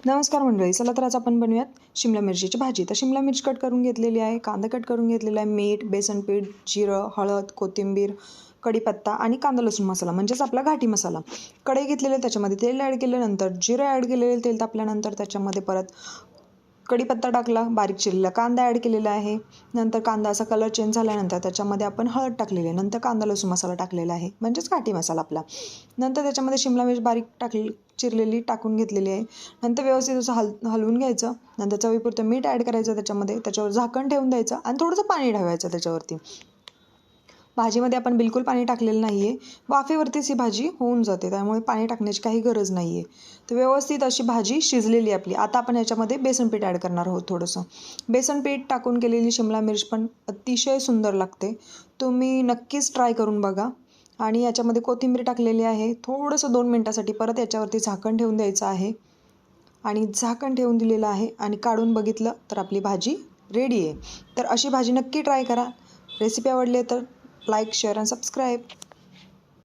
नमस्कार मंडळी, चला तर आज आपण बनवूयात शिमला मिरचीची भाजी. तर शिमला मिरची कट करून घेतलेली आहे, कांदा कट करून घेतलेला आहे, मीठ, बेसन पीठ, जिरं, हळद, कोथिंबीर, कढीपत्ता आणि कांदा लसूण मसाला म्हणजेच आपला घाटी मसाला. कढई घेतलेले, त्याच्यामध्ये तेल ॲड केल्यानंतर जिरं ॲड केलेले, तेल तापल्यानंतर त्याच्यामध्ये परत कढीपत्ता टाकला, बारीक चिरलेला कांदा ॲड केलेला आहे. नंतर कांदा असा कलर चेंज झाल्यानंतर त्याच्यामध्ये आपण हळद टाकलेली आहे. नंतर कांदा लसूण मसाला टाकलेला आहे म्हणजेच घाटी मसाला आपला. नंतर त्याच्यामध्ये शिमला मिरच बारीक चिरलेली टाकून घेतलेली आहे. नंतर व्यवस्थित असं हलवून घ्यायचं. नंतर चवीपुरतं मीठ ॲड करायचं त्याच्यामध्ये, त्याच्यावर झाकण ठेवून द्यायचं आणि थोडंसं पाणी ठेवायचं त्याच्यावरती. भाजीमध्ये आपण बिलकुल पाणी टाकलेलं नाही आहे, वाफेवरतीच ही भाजी होऊन जाते, त्यामुळे पाणी टाकण्याची काही गरज नाही आहे. तर व्यवस्थित अशी भाजी शिजलेली आपली. आता आपण याच्यामध्ये बेसन पीठ ॲड करणार आहोत थोडंसं. बेसन पीठ टाकून केलेली शिमला मिर्च पण अतिशय सुंदर लागते. तुम्ही नक्कीच ट्राय करून बघा. आणि याच्यामध्ये कोथिंबीर टाकलेली आहे. थोडंसं 2 मिनटासाठी परत याच्यावरती झाकण ठेवून द्यायचं आहे. आणि झाकण ठेवून दिलेलं आहे आणि काढून बघितलं तर आपली भाजी रेडी आहे. तर अशी भाजी नक्की ट्राय करा. रेसिपी आवडली तर लाईक, शेअर आणि सबस्क्राईब.